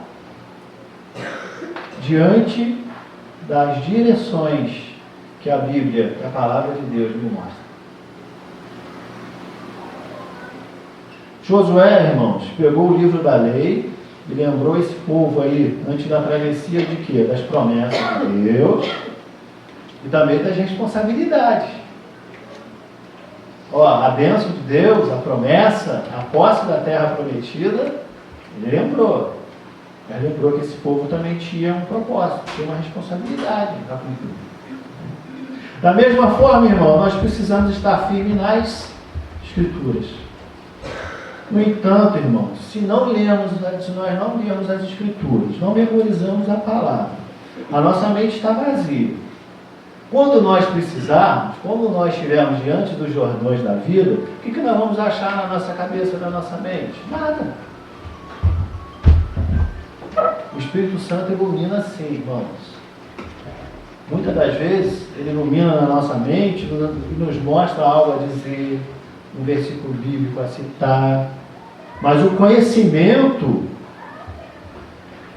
diante das direções que a Bíblia, que a palavra de Deus me mostra. Josué, irmãos, pegou o livro da lei e lembrou esse povo aí, antes da travessia de quê? Das promessas de Deus e também das responsabilidades. Ó, a bênção de Deus, a promessa, a posse da terra prometida, ele lembrou. Ele lembrou que esse povo também tinha um propósito, tinha uma responsabilidade para cumprir. Da mesma forma, irmão, nós precisamos estar firmes nas Escrituras. No entanto, irmãos, se nós não lemos as Escrituras, não memorizamos a palavra, a nossa mente está vazia. Quando nós precisarmos, quando nós estivermos diante dos Jordões da vida, o que nós vamos achar na nossa cabeça, na nossa mente? Nada. O Espírito Santo ilumina assim, irmãos. Muitas das vezes, ele ilumina na nossa mente e nos mostra algo a dizer, um versículo bíblico a citar. Mas o conhecimento,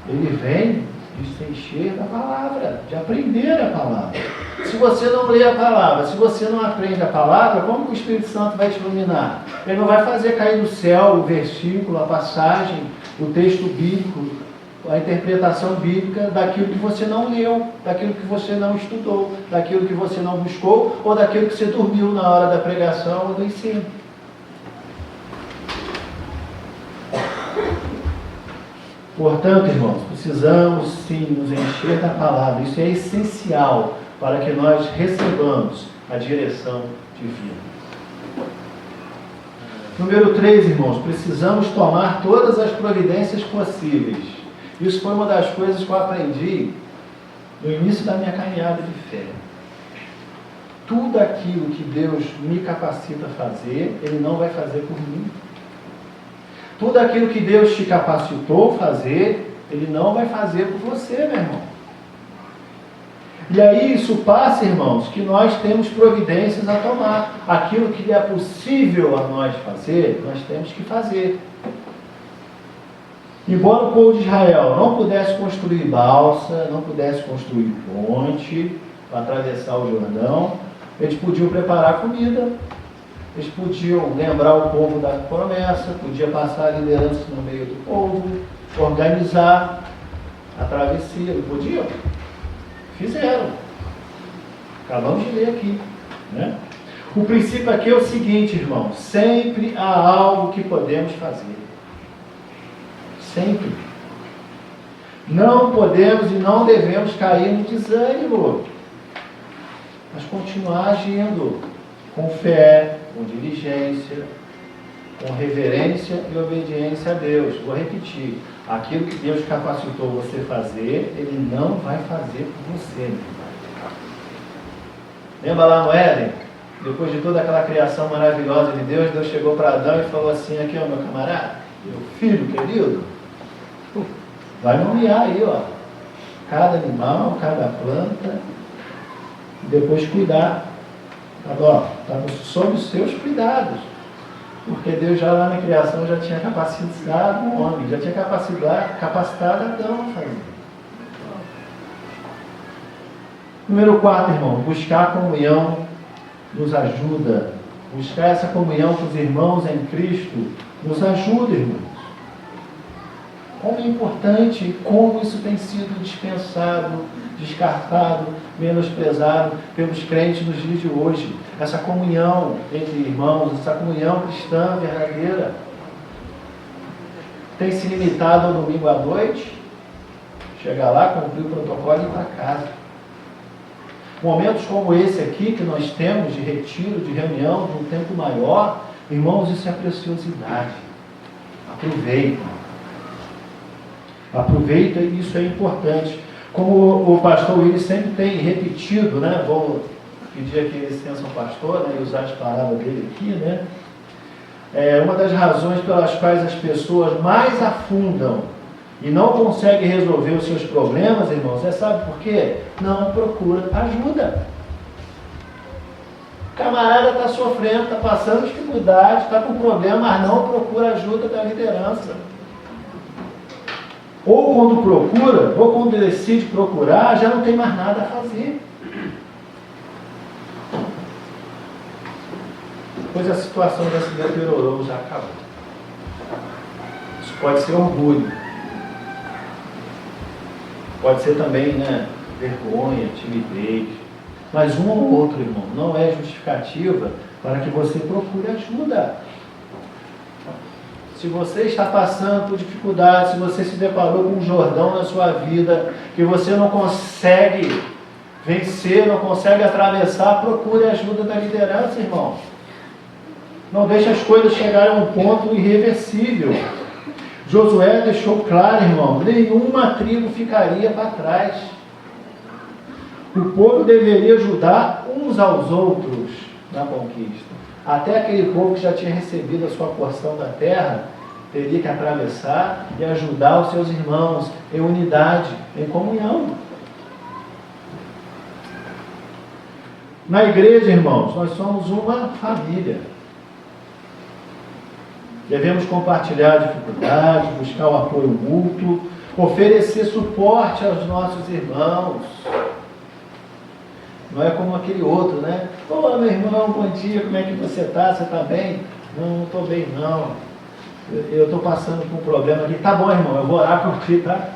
ele vem de se encher da palavra, de aprender a palavra. Se você não lê a palavra, se você não aprende a palavra, como que o Espírito Santo vai te iluminar? Ele não vai fazer cair do céu o versículo, a passagem, o texto bíblico, a interpretação bíblica daquilo que você não leu, daquilo que você não estudou, daquilo que você não buscou, ou daquilo que você dormiu na hora da pregação ou do ensino. Portanto, irmãos, precisamos sim nos encher da palavra. Isso é essencial para que nós recebamos a direção divina. Número 3, irmãos, precisamos tomar todas as providências possíveis. Isso foi uma das coisas que eu aprendi no início da minha caminhada de fé. Tudo aquilo que Deus me capacita a fazer, Ele não vai fazer por mim. Tudo aquilo que Deus te capacitou a fazer, Ele não vai fazer por você, meu irmão. E aí isso passa, irmãos, que nós temos providências a tomar. Aquilo que é possível a nós fazer, nós temos que fazer. Embora o povo de Israel não pudesse construir balsa, não pudesse construir ponte para atravessar o Jordão, eles podiam preparar comida, eles podiam lembrar o povo da promessa, podia passar a liderança no meio do povo, organizar a travessia, não podiam? Fizeram. Acabamos de ler aqui, né? O princípio aqui é o seguinte, irmão: sempre há algo que podemos fazer. Sempre. Não podemos e não devemos cair no desânimo, mas continuar agindo com fé, com diligência, com reverência e obediência a Deus. Vou repetir: aquilo que Deus capacitou você a fazer, Ele não vai fazer por você. Lembra lá no Éden? Depois de toda aquela criação maravilhosa de Deus, Deus chegou para Adão e falou assim: aqui, ó, meu camarada, meu filho querido, vai nomear aí, ó, cada animal, cada planta, e depois cuidar. Está sob os seus cuidados. Porque Deus já lá na criação já tinha capacitado o homem, já tinha capacitado Adão a fazer. Número 4, irmão, buscar a comunhão nos ajuda. Buscar essa comunhão com os irmãos em Cristo nos ajuda, irmãos. Como é importante, como isso tem sido dispensado, descartado, menosprezado pelos crentes nos dias de hoje. Essa comunhão entre irmãos, essa comunhão cristã verdadeira, tem se limitado ao domingo à noite, chegar lá, cumprir o protocolo e ir para casa. Momentos como esse aqui que nós temos de retiro, de reunião, de um tempo maior, irmãos, isso é preciosidade. Aproveita, e isso é importante. Como o pastor Willis sempre tem repetido, né? Vou pedir aqui licença ao pastor, né? E usar as palavras dele aqui, né? Uma das razões pelas quais as pessoas mais afundam e não conseguem resolver os seus problemas, irmãos, sabe por quê? Não procura ajuda. O camarada está sofrendo, está passando dificuldade, está com problema, mas não procura ajuda da liderança. Ou quando procura, ou quando decide procurar, já não tem mais nada a fazer. Pois a situação já se deteriorou, já acabou. Isso pode ser orgulho. Pode ser também, né, vergonha, timidez. Mas um ou outro, irmão, não é justificativa para que você procure ajuda. Se você está passando por dificuldade, se você se deparou com um Jordão na sua vida, que você não consegue vencer, não consegue atravessar, procure a ajuda da liderança, irmão. Não deixe as coisas chegarem a um ponto irreversível. Josué deixou claro, irmão, nenhuma tribo ficaria para trás. O povo deveria ajudar uns aos outros na conquista. Até aquele povo que já tinha recebido a sua porção da terra, teria que atravessar e ajudar os seus irmãos em unidade, em comunhão. Na igreja, irmãos, nós somos uma família. Devemos compartilhar dificuldades, buscar o apoio mútuo, oferecer suporte aos nossos irmãos. Não é como aquele outro, né? Ô, meu irmão, bom dia, como é que você está? Você está bem? Não estou bem, não. Eu estou passando por um problema aqui. Tá bom, irmão, eu vou orar por ti, tá?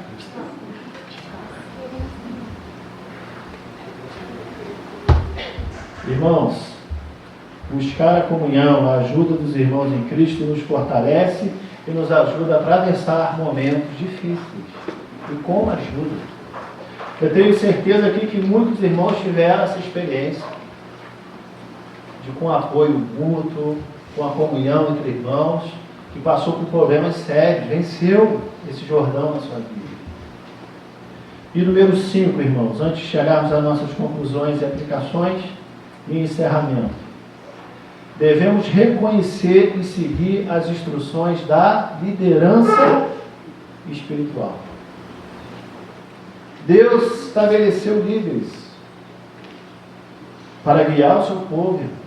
Irmãos, buscar a comunhão, a ajuda dos irmãos em Cristo nos fortalece que nos ajuda a atravessar momentos difíceis. E como ajuda? Eu tenho certeza aqui que muitos irmãos tiveram essa experiência de, com apoio mútuo, com a comunhão entre irmãos, que passou por problemas sérios, venceu esse Jordão na sua vida. E número 5, irmãos, antes de chegarmos às nossas conclusões e aplicações e encerramento. Devemos reconhecer e seguir as instruções da liderança espiritual. Deus estabeleceu líderes para guiar o seu povo, irmãos.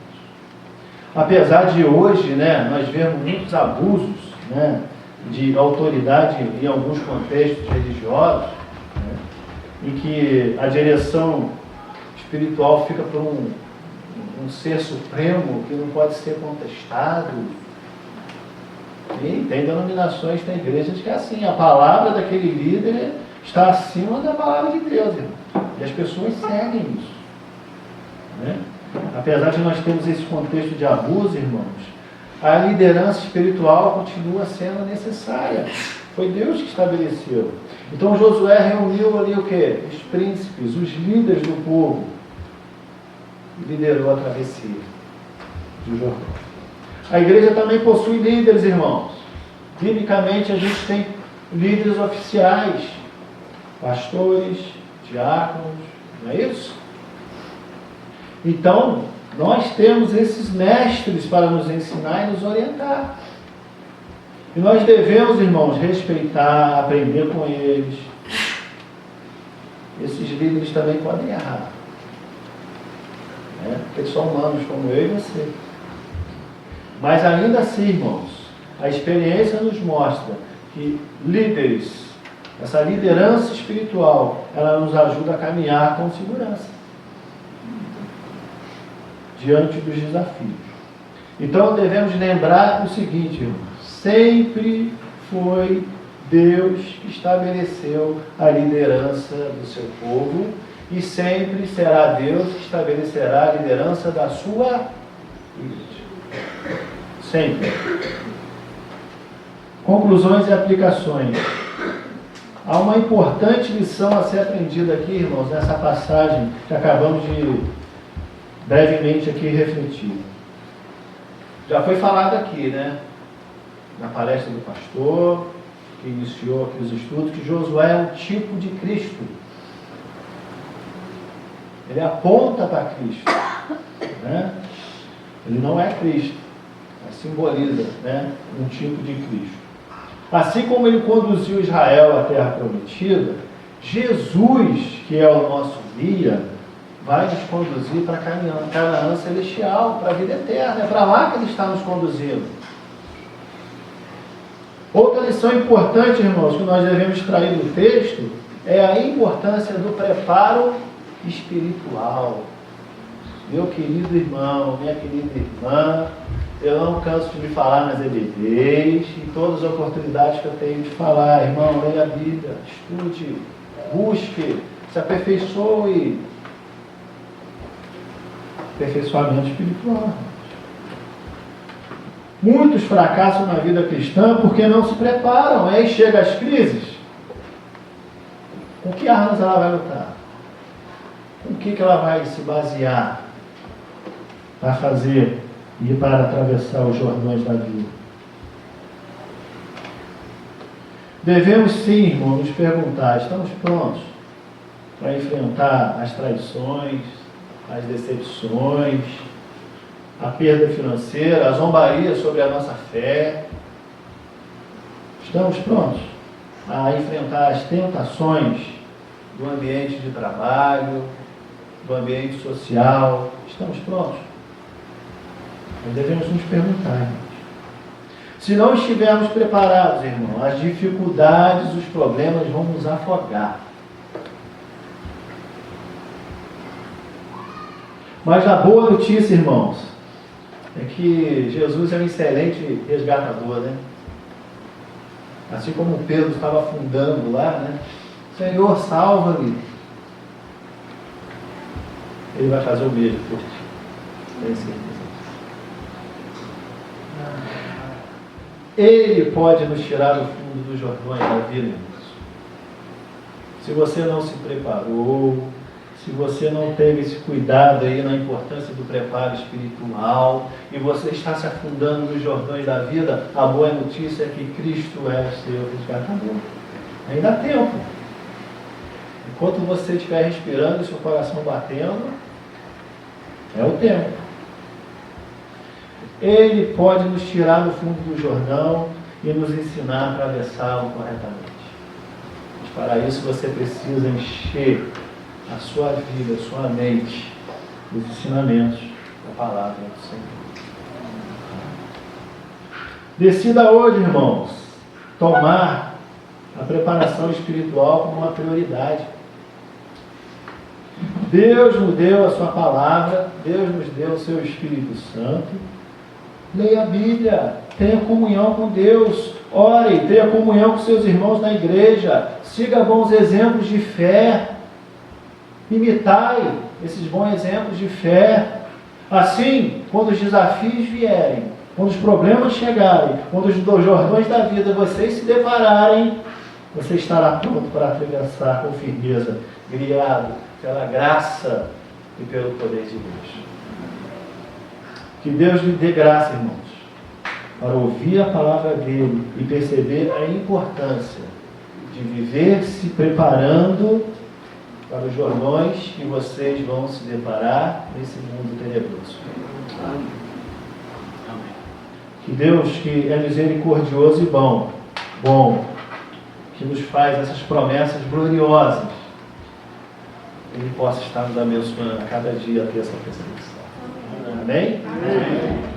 Apesar de hoje, nós vemos muitos abusos, de autoridade em alguns contextos religiosos, em que a direção espiritual fica por um ser supremo que não pode ser contestado. E tem denominações, tem igrejas que é assim, a palavra daquele líder está acima da palavra de Deus, irmão. E as pessoas seguem isso. Apesar de nós termos esse contexto de abuso, irmãos, a liderança espiritual continua sendo necessária. Foi Deus que estabeleceu. Então Josué reuniu ali o quê? Os príncipes, os líderes do povo. E liderou a travessia do Jordão. A igreja também possui líderes, irmãos. Biblicamente a gente tem líderes oficiais, pastores, diáconos, não é isso? Então, nós temos esses mestres para nos ensinar e nos orientar. E nós devemos, irmãos, respeitar, aprender com eles. Esses líderes também podem errar. Porque eles são humanos como eu e você. Mas ainda assim, irmãos, a experiência nos mostra que líderes, essa liderança espiritual, ela nos ajuda a caminhar com segurança diante dos desafios. Então devemos lembrar o seguinte, irmãos: sempre foi Deus que estabeleceu a liderança do seu povo e sempre será Deus que estabelecerá a liderança da sua igreja. Sempre. Conclusões e aplicações. Há uma importante lição a ser aprendida aqui, irmãos, nessa passagem que acabamos de brevemente aqui refletir. Já foi falado aqui, na palestra do pastor, que iniciou aqui os estudos, que Josué é um tipo de Cristo. Ele aponta para Cristo. Ele não é Cristo, mas simboliza um tipo de Cristo. Assim como ele conduziu Israel à terra prometida, Jesus, que é o nosso guia, vai nos conduzir para a Canaã celestial, para a vida eterna. É para lá que ele está nos conduzindo. Outra lição importante, irmãos, que nós devemos extrair do texto é a importância do preparo espiritual. Meu querido irmão, minha querida irmã, eu não canso de me falar nas EBDs, e todas as oportunidades que eu tenho de falar, irmão, leia a Bíblia, estude, busque, se aperfeiçoe. Aperfeiçoamento espiritual. Muitos fracassam na vida cristã porque não se preparam. Aí chega as crises. Com que armas ela vai lutar? Com que ela vai se basear para fazer e para atravessar os Jordões da vida? Devemos sim, irmão, nos perguntar: estamos prontos para enfrentar as traições, as decepções, a perda financeira, a zombaria sobre a nossa fé? Estamos prontos a enfrentar as tentações do ambiente de trabalho, do ambiente social? Estamos prontos? Nós devemos nos perguntar, irmãos. Se não estivermos preparados, irmão, as dificuldades, os problemas vão nos afogar. Mas a boa notícia, irmãos, é que Jesus é um excelente resgatador, Assim como Pedro estava afundando lá, Senhor, salva-me. Ele vai fazer o mesmo por ti. Tenho certeza. Ele pode nos tirar do fundo dos Jordões da vida, irmãos. Se você não se preparou, se você não teve esse cuidado aí na importância do preparo espiritual, e você está se afundando nos Jordões da vida, a boa notícia é que Cristo é o seu resgatador. Ainda há tempo. Enquanto você estiver respirando e seu coração batendo, é o tempo. Ele pode nos tirar do fundo do Jordão e nos ensinar a atravessá-lo corretamente. Mas para isso você precisa encher a sua vida, a sua mente, dos ensinamentos da palavra do Senhor. Decida hoje, irmãos, tomar a preparação espiritual como uma prioridade. Deus nos deu a sua palavra, Deus nos deu o seu Espírito Santo. Leia a Bíblia, tenha comunhão com Deus, ore, tenha comunhão com seus irmãos na igreja, siga bons exemplos de fé, imitai esses bons exemplos de fé. Assim, quando os desafios vierem, quando os problemas chegarem, quando os Jordões da vida vocês se depararem, você estará pronto para atravessar com firmeza, guiado pela graça e pelo poder de Deus. Que Deus lhe dê graça, irmãos, para ouvir a palavra dele e perceber a importância de viver se preparando para os Jordões que vocês vão se deparar nesse mundo tenebroso. Amém. Que Deus, que é misericordioso e bom, que nos faz essas promessas gloriosas, Ele possa estar nos abençoando a cada dia a ter essa percepção. Amém? Amém.